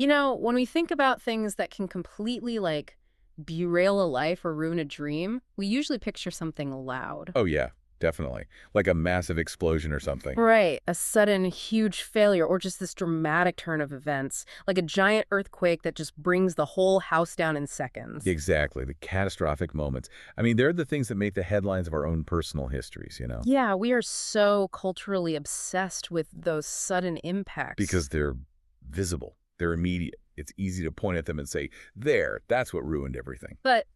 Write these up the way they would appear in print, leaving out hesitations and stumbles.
You know, when we think about things that can completely, derail a life or ruin a dream, we usually picture something loud. Oh, yeah, definitely. Like a massive explosion or something. Right. A sudden, huge failure, or just this dramatic turn of events, like a giant earthquake that just brings the whole house down in seconds. Exactly, the catastrophic moments. I mean, they're the things that make the headlines of our own personal histories, Yeah, we are so culturally obsessed with those sudden impacts. because they're visible, they're immediate. It's easy to point at them and say, there, that's what ruined everything. But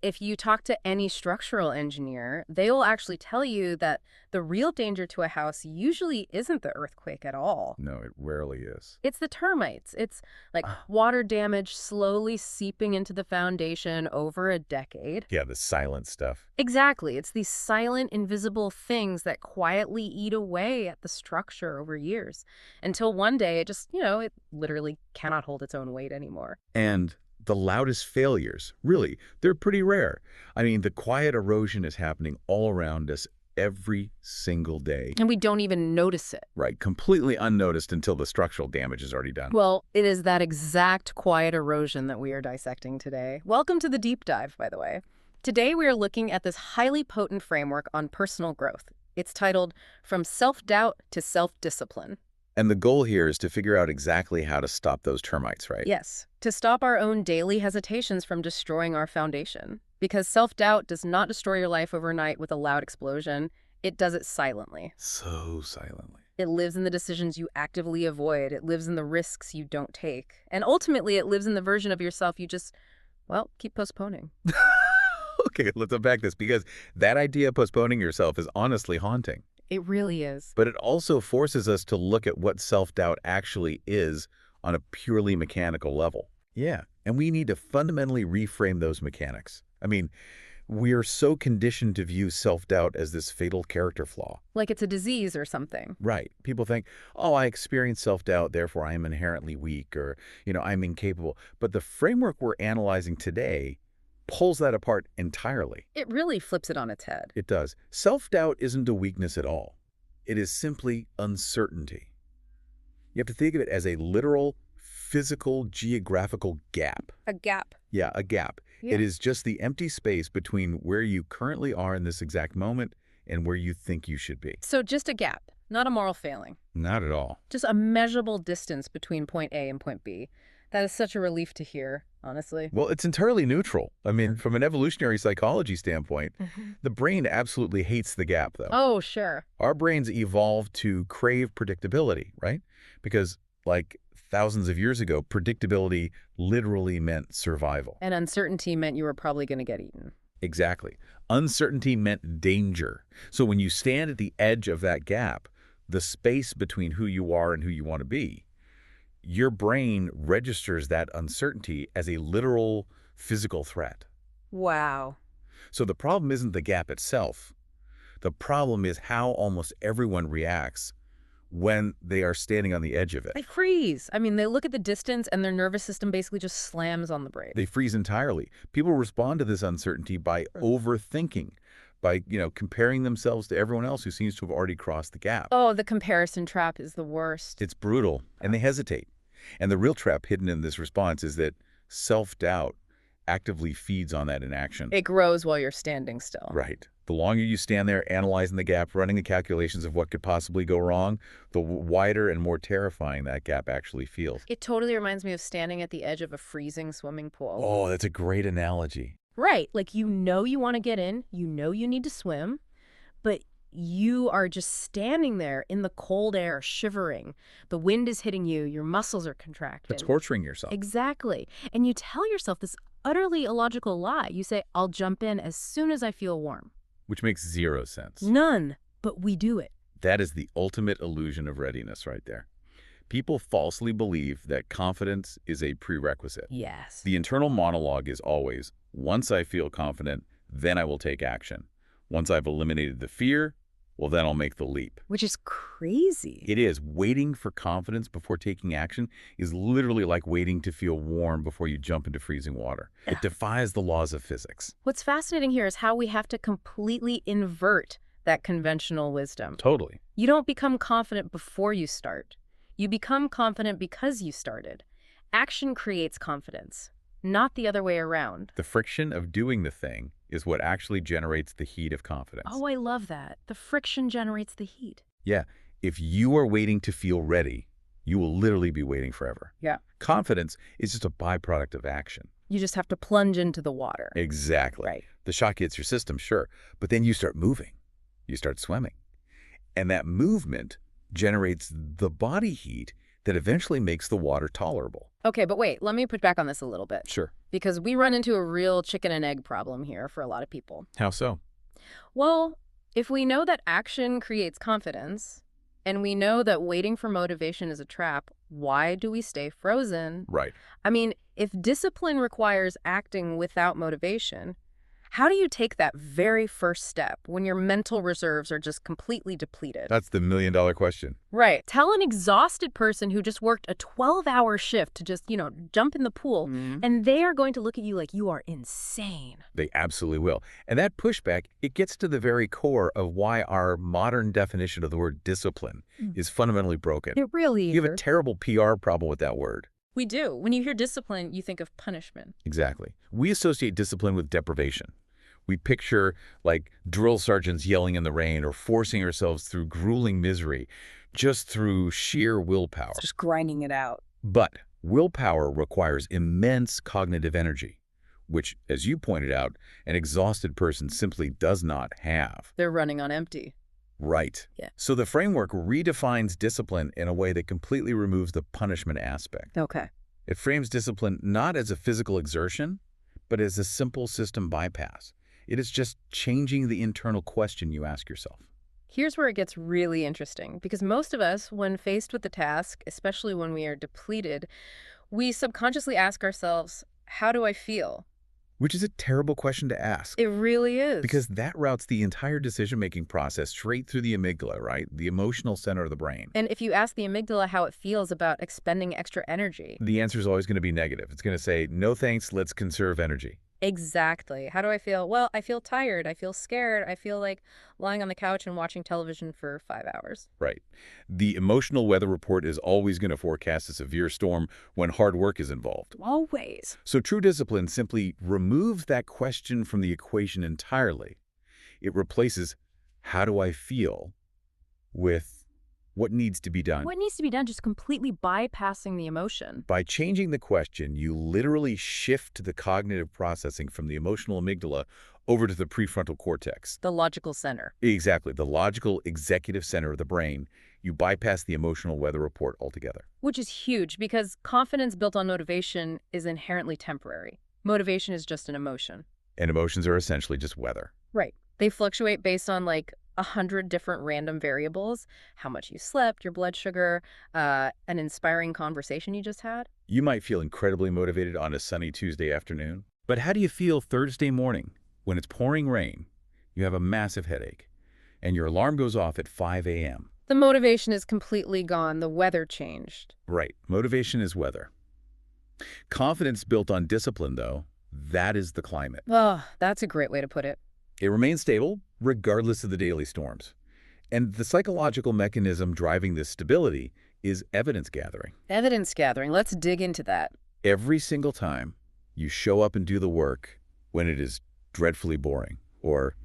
if you talk to any structural engineer, they will actually tell you that the real danger to a house usually isn't the earthquake at all. No, it rarely is. It's the termites. It's like Ah, water damage slowly seeping into the foundation over a decade. yeah, the silent stuff. Exactly. It's these silent, invisible things that quietly eat away at the structure over years until one day it just, it literally cannot hold its own weight anymore. And the loudest failures, really, they're pretty rare. I mean, the quiet erosion is happening all around us every single day, And we don't even notice it. right? Completely unnoticed until the structural damage is already done. Well, it is that exact quiet erosion that we are dissecting today. Welcome to the deep dive, by the way. Today we are looking at this highly potent framework on personal growth. It's titled From Self-Doubt to Self-Discipline. And the goal here is to figure out exactly how to stop those termites, right? Yes, to stop our own daily hesitations from destroying our foundation. Because self-doubt does not destroy your life overnight with a loud explosion. It does it silently. So silently. It lives in the decisions you actively avoid. It lives in the risks you don't take. And ultimately, it lives in the version of yourself you just, keep postponing. Okay, let's unpack this because that idea of postponing yourself is honestly haunting. It really is. But it also forces us to look at what self-doubt actually is on a purely mechanical level. Yeah, and we need to fundamentally reframe those mechanics. I mean, we are so conditioned to view self-doubt as this fatal character flaw. Like it's a disease or something. Right. People think, oh, I experience self-doubt, therefore I am inherently weak or, I'm incapable. But the framework we're analyzing today pulls that apart entirely. It really flips it on its head. It does. Self-doubt isn't a weakness at all. It is simply uncertainty. You have to think of it as a literal, physical, geographical gap. A gap. Yeah, a gap. Yeah. It is just the empty space between where you currently are in this exact moment and where you think you should be. So just a gap, not a moral failing. Not at all. Just a measurable distance between point A and point B. That is such a relief to hear, honestly. Well, it's entirely neutral. I mean, from an evolutionary psychology standpoint, the brain absolutely hates the gap, though. Oh, sure. Our brains evolved to crave predictability, right? Because, like thousands of years ago, predictability literally meant survival. And uncertainty meant you were probably going to get eaten. Exactly. Uncertainty meant danger. So when you stand at the edge of that gap, the space between who you are and who you want to be, your brain registers that uncertainty as a literal physical threat. Wow. So the problem isn't the gap itself. The problem is how almost everyone reacts when they are standing on the edge of it. They freeze. I mean, they look at the distance and their nervous system basically just slams on the brake. They freeze entirely. People respond to this uncertainty by overthinking, by, comparing themselves to everyone else who seems to have already crossed the gap. Oh, the comparison trap is the worst. It's brutal, and they hesitate. And the real trap hidden in this response is that self-doubt actively feeds on that inaction. It grows while you're standing still. Right. The longer you stand there analyzing the gap, running the calculations of what could possibly go wrong, the wider and more terrifying that gap actually feels. It totally reminds me of standing at the edge of a freezing swimming pool. Oh, that's a great analogy. Right. Like, you want to get in, you need to swim, but you are just standing there in the cold air, shivering. The wind is hitting you, your muscles are contracted. Torturing yourself. Exactly. And you tell yourself this utterly illogical lie. You say, I'll jump in as soon as I feel warm. Which makes zero sense. None, but we do it. That is the ultimate illusion of readiness right there. People falsely believe that confidence is a prerequisite. Yes. The internal monologue is always, once I feel confident, then I will take action. Once I've eliminated the fear, well, then I'll make the leap. Which is crazy. It is. Waiting for confidence before taking action is literally like waiting to feel warm before you jump into freezing water. It defies the laws of physics. What's fascinating here is how we have to completely invert that conventional wisdom. Totally. You don't become confident before you start. You become confident because you started. Action creates confidence, not the other way around. The friction of doing the thing is what actually generates the heat of confidence. Oh, I love that. The friction generates the heat. Yeah, if you are waiting to feel ready, you will literally be waiting forever. Yeah. Confidence is just a byproduct of action. You just have to plunge into the water. Exactly. Right. The shock hits your system, sure, but then you start moving. You start swimming. And that movement generates the body heat that eventually makes the water tolerable. Okay, but wait, let me put back on this a little bit. Sure. Because we run into a real chicken and egg problem here for a lot of people. How so? Well, if we know that action creates confidence, and we know that waiting for motivation is a trap, why do we stay frozen? Right. I mean, if discipline requires acting without motivation, how do you take that very first step when your mental reserves are just completely depleted? That's the million-dollar question. Right. Tell an exhausted person who just worked a 12-hour shift to just, jump in the pool, and they are going to look at you like you are insane. They absolutely will. And that pushback, it gets to the very core of why our modern definition of the word discipline is fundamentally broken. It really is. You have a terrible PR problem with that word. We do. When you hear discipline, you think of punishment. Exactly. We associate discipline with deprivation. We picture, like, drill sergeants yelling in the rain or forcing ourselves through grueling misery just through sheer willpower. Just grinding it out. But willpower requires immense cognitive energy, which, as you pointed out, an exhausted person simply does not have. They're running on empty. Right. Yeah. So the framework redefines discipline in a way that completely removes the punishment aspect. Okay. It frames discipline not as a physical exertion, but as a simple system bypass. It is just changing the internal question you ask yourself. Here's where it gets really interesting, because most of us, when faced with the task, especially when we are depleted, we subconsciously ask ourselves, how do I feel? Which is a terrible question to ask. It really is. Because that routes the entire decision-making process straight through the amygdala, right? The emotional center of the brain. And if you ask the amygdala how it feels about expending extra energy. The answer is always going to be negative. It's going to say, no thanks, let's conserve energy. Exactly. How do I feel? Well, I feel tired. I feel scared. I feel like lying on the couch and watching television for 5 hours. Right. The emotional weather report is always going to forecast a severe storm when hard work is involved. Always. So true discipline simply removes that question from the equation entirely. It replaces, how do I feel, with what needs to be done. What needs to be done, just completely bypassing the emotion. By changing the question, you literally shift the cognitive processing from the emotional amygdala over to the prefrontal cortex. The logical center. Exactly. The logical executive center of the brain. You bypass the emotional weather report altogether. Which is huge, because confidence built on motivation is inherently temporary. Motivation is just an emotion. And emotions are essentially just weather. Right. They fluctuate based on 100 different random variables, how much you slept, your blood sugar, an inspiring conversation you just had. You might feel incredibly motivated on a sunny Tuesday afternoon. But how do you feel Thursday morning when it's pouring rain, you have a massive headache, and your alarm goes off at 5 a.m.? The motivation is completely gone. The weather changed. Right. Motivation is weather. Confidence built on discipline, though, that is the climate. Oh, that's a great way to put it. It remains stable regardless of the daily storms. And the psychological mechanism driving this stability is evidence gathering. Evidence gathering. Let's dig into that. Every single time you show up and do the work when it is dreadfully boring, or,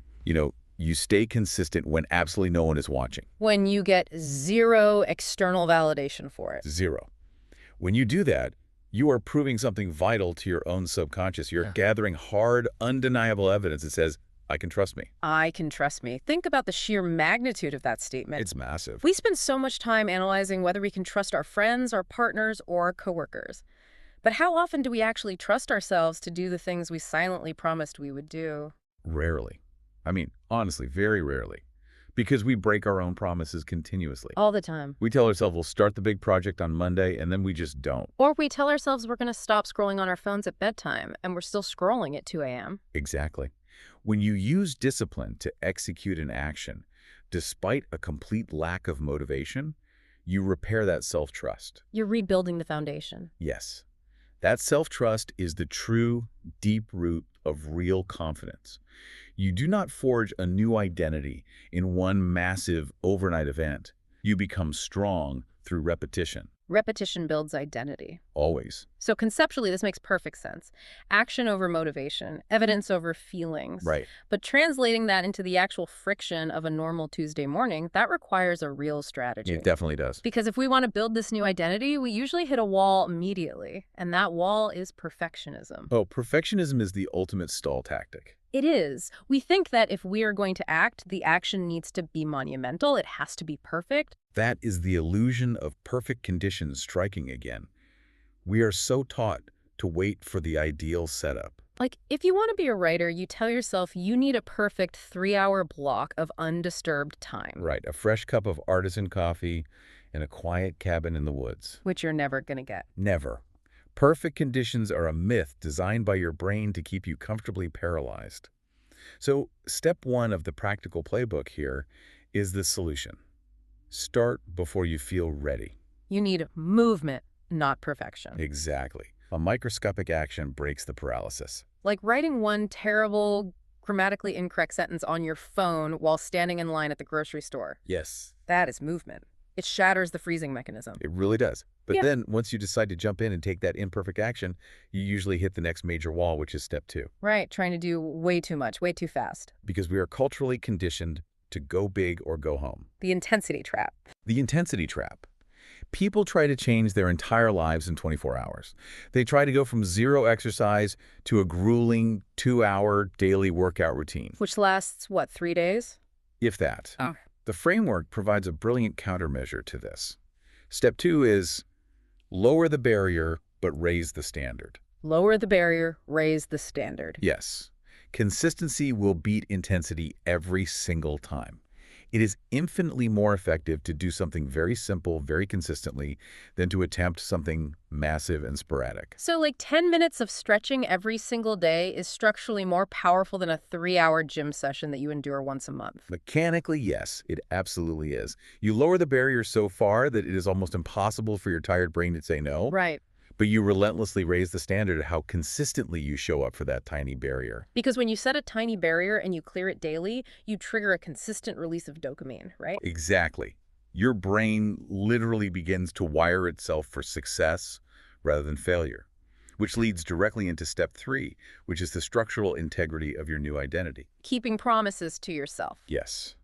you stay consistent when absolutely no one is watching. When you get zero external validation for it. Zero. When you do that, you are proving something vital to your own subconscious. You're gathering hard, undeniable evidence that says, I can trust me. I can trust me. Think about the sheer magnitude of that statement. It's massive. We spend so much time analyzing whether we can trust our friends, our partners, or our coworkers. But how often do we actually trust ourselves to do the things we silently promised we would do? Rarely. I mean, honestly, very rarely. Because we break our own promises continuously. All the time. We tell ourselves we'll start the big project on Monday, and then we just don't. Or we tell ourselves we're going to stop scrolling on our phones at bedtime, and we're still scrolling at 2 a.m. Exactly. When you use discipline to execute an action, despite a complete lack of motivation, you repair that self-trust. You're rebuilding the foundation. Yes. That self-trust is the true, deep root of real confidence. You do not forge a new identity in one massive overnight event. You become strong through repetition. Repetition builds identity. Always. So conceptually, this makes perfect sense. Action over motivation, evidence over feelings. Right. But translating that into the actual friction of a normal Tuesday morning, that requires a real It strategy. definitely does. Because if we want to build this new identity, we usually hit a wall immediately. And that wall is perfectionism. Oh, perfectionism is the ultimate stall tactic. It is. We think that if we are going to act, the action needs to be monumental. It has to be perfect. That is the illusion of perfect conditions striking again. We are so taught to wait for the ideal setup. Like, if you want to be a writer, you tell yourself you need a perfect 3-hour block of undisturbed time, Right, a fresh cup of artisan coffee in a quiet cabin in the woods. which you're never going to get. Never. Perfect conditions are a myth designed by your brain to keep you comfortably paralyzed. So, step one of the practical playbook here is the solution. Start before you feel ready. You need movement, not perfection. Exactly. A microscopic action breaks the paralysis. Like writing one terrible, grammatically incorrect sentence on your phone while standing in line at the grocery store. Yes, That is movement. It shatters the freezing mechanism. it really does. But Yeah. then, once you decide to jump in and take that imperfect action, you usually hit the next major wall, which is step two. Right, trying to do way too much, way too fast. Because we are culturally conditioned to go big or go home. The intensity trap. The intensity trap. People try to change their entire lives in 24 hours. They try to go from zero exercise to a grueling 2-hour daily workout routine, Which lasts, what, 3 days? if that. Oh. The framework provides a brilliant countermeasure to this. Step two is lower the barrier, but raise the standard. Lower the barrier, raise the standard. Yes, consistency will beat intensity every single time. It is infinitely more effective to do something very simple, very consistently, than to attempt something massive and sporadic. So like 10 minutes of stretching every single day is structurally more powerful than a 3-hour gym session that you endure once a month. Mechanically, yes, it absolutely is. You lower the barrier so far that it is almost impossible for your tired brain to say no, Right. but you relentlessly raise the standard of how consistently you show up for that tiny barrier. Because when you set a tiny barrier and you clear it daily, you trigger a consistent release of dopamine, right? Exactly. Your brain literally begins to wire itself for success rather than failure, which leads directly into step three, which is the structural integrity of your new identity. Keeping promises to yourself. Yes.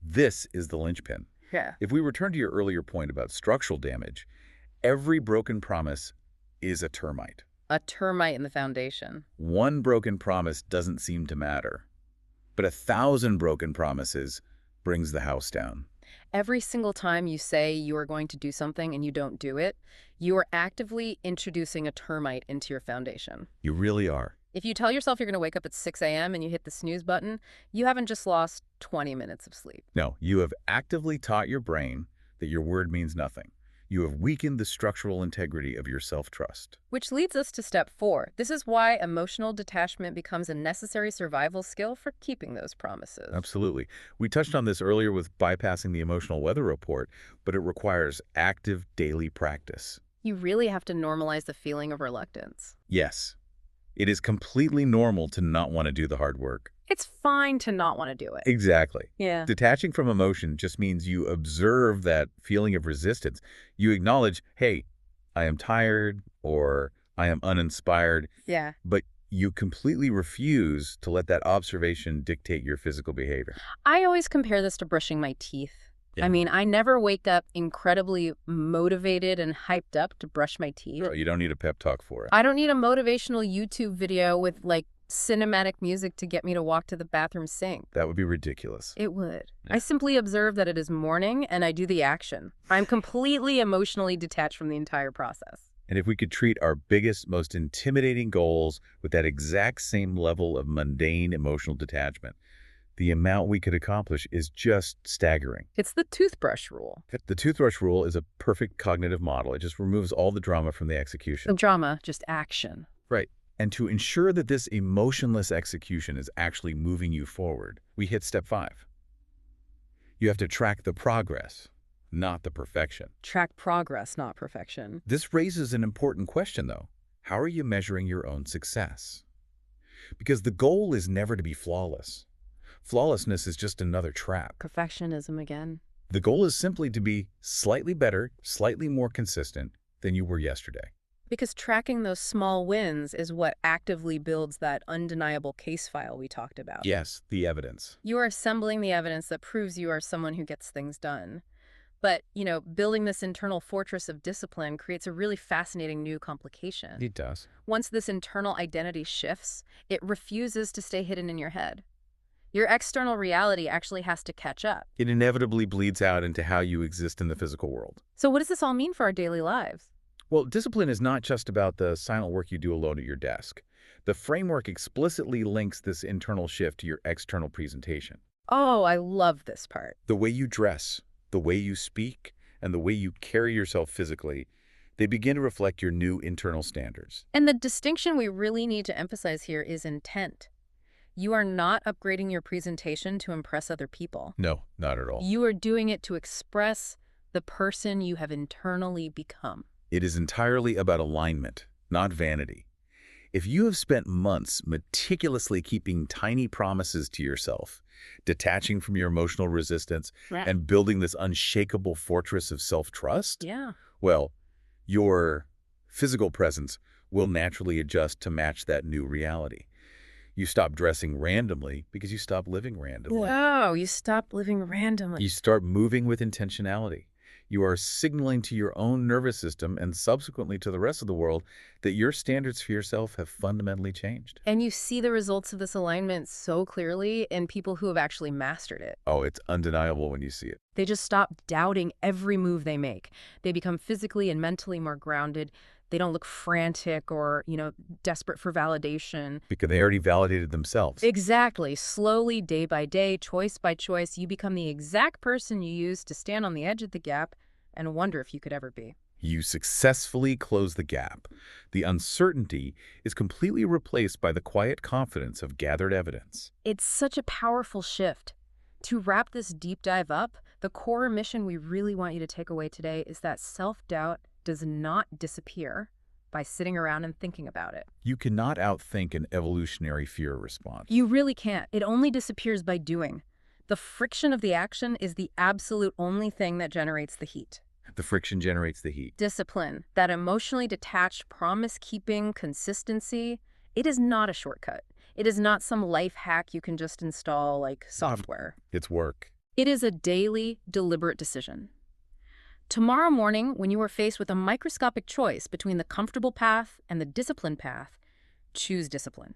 This is the linchpin. Yeah. If we return to your earlier point about structural damage, every broken promise is a termite. A termite in the foundation. One broken promise doesn't seem to matter, but 1,000 broken promises brings the house down. Every single time you say you are going to do something and you don't do it, you are actively introducing a termite into your foundation. You really are. If you tell yourself you're going to wake up at 6 a.m. and you hit the snooze button, you haven't just lost 20 minutes of sleep. No, you have actively taught your brain that your word means nothing. You have weakened the structural integrity of your self-trust. Which leads us to step 4. This is why emotional detachment becomes a necessary survival skill for keeping those promises. Absolutely. We touched on this earlier with bypassing the emotional weather report, but it requires active daily practice. You really have to normalize the feeling of reluctance. Yes, it is completely normal to not want to do the hard work. It's fine to not want to do it. Exactly. Yeah. Detaching from emotion just means you observe that feeling of resistance. You acknowledge, hey, I am tired or I am uninspired, Yeah. but you completely refuse to let that observation dictate your physical behavior. I always compare this to brushing my teeth. Yeah. I mean, I never wake up incredibly motivated and hyped up to brush my teeth. You don't need a pep talk for it. I don't need a motivational YouTube video with like cinematic music to get me to walk to the bathroom sink. That would be ridiculous. It would. Yeah. I simply observe that it is morning and I do the action. I'm completely emotionally detached from the entire process. And if we could treat our biggest, most intimidating goals with that exact same level of mundane emotional detachment, the amount we could accomplish is just staggering. It's the toothbrush rule. The toothbrush rule is a perfect cognitive model. It just removes all the drama from the No execution. drama, just action. Right. And to ensure that this emotionless execution is actually moving you forward, we hit step 5. You have to track the progress, not the perfection. Track progress, not perfection. This raises an important question, though. How are you measuring your own success? Because the goal is never to be flawless. Flawlessness is just another trap. Perfectionism again. The goal is simply to be slightly better, slightly more consistent than you were yesterday. Because tracking those small wins is what actively builds that undeniable case file we talked about. Yes, the evidence. You are assembling the evidence that proves you are someone who gets things done. But, building this internal fortress of discipline creates a really fascinating new complication. It does. Once this internal identity shifts, it refuses to stay hidden in your head. Your external reality actually has to catch up. It inevitably bleeds out into how you exist in the physical world. So what does this all mean for our daily lives? Well, discipline is not just about the silent work you do alone at your desk. The framework explicitly links this internal shift to your external presentation. Oh, I love this part. The way you dress, the way you speak, and the way you carry yourself physically, they begin to reflect your new internal standards. And the distinction we really need to emphasize here is intent. You are not upgrading your presentation to impress other people. No, not at all. You are doing it to express the person you have internally become. It is entirely about alignment, not vanity. If you have spent months meticulously keeping tiny promises to yourself, detaching from your emotional resistance, Right. and building this unshakable fortress of self-trust, Yeah. well, your physical presence will naturally adjust to match that new reality. You stop dressing randomly because you stop living randomly. Oh, you stop living randomly. You start moving with intentionality. You are signaling to your own nervous system and subsequently to the rest of the world that your standards for yourself have fundamentally changed. And you see the results of this alignment so clearly in people who have actually mastered it. Oh, it's undeniable when you see it. They just stop doubting every move they make. They become physically and mentally more grounded. They don't look frantic or, desperate for validation. Because they already validated themselves. Exactly. Slowly, day by day, choice by choice, you become the exact person you used to stand on the edge of the gap and wonder if you could ever be. You successfully close the gap. The uncertainty is completely replaced by the quiet confidence of gathered evidence. It's such a powerful shift. To wrap this deep dive up, the core mission we really want you to take away today is that self-doubt does not disappear by sitting around and thinking about it. You cannot outthink an evolutionary fear response. You really can't. It only disappears by doing. The friction of the action is the absolute only thing that generates the heat. The friction generates the heat. Discipline, that emotionally detached promise-keeping consistency, it is not a shortcut. It is not some life hack you can just install like software. It's work. It is a daily, deliberate decision. Tomorrow morning, when you are faced with a microscopic choice between the comfortable path and the disciplined path, choose discipline.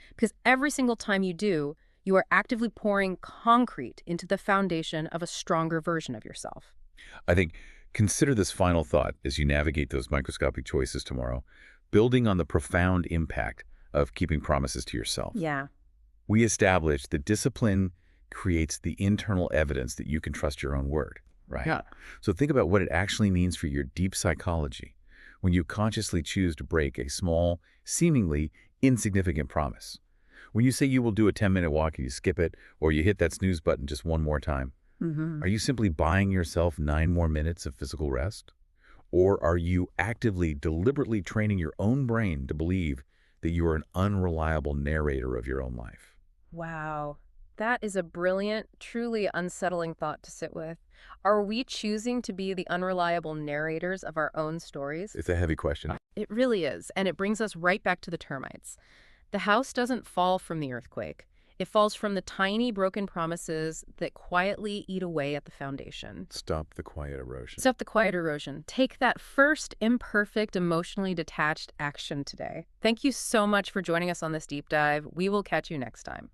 Because every single time you do, you are actively pouring concrete into the foundation of a stronger version of yourself. I think consider this final thought as you navigate those microscopic choices tomorrow, building on the profound impact of keeping promises to yourself. Yeah. We established that discipline creates the internal evidence that you can trust your own word, right? Yeah. So think about what it actually means for your deep psychology when you consciously choose to break a small, seemingly insignificant promise. When you say you will do a 10-minute walk and you skip it, or you hit that snooze button just one more time, are you simply buying yourself 9 more minutes of physical rest? Or are you actively, deliberately training your own brain to believe that you are an unreliable narrator of your own life? Wow. That is a brilliant, truly unsettling thought to sit with. Are we choosing to be the unreliable narrators of our own stories? It's a heavy question. It really is, and it brings us right back to the termites. The house doesn't fall from the earthquake. It falls from the tiny broken promises that quietly eat away at the foundation. Stop the quiet erosion. Stop the quiet erosion. Take that first imperfect, emotionally detached action today. Thank you so much for joining us on this deep dive. We will catch you next time.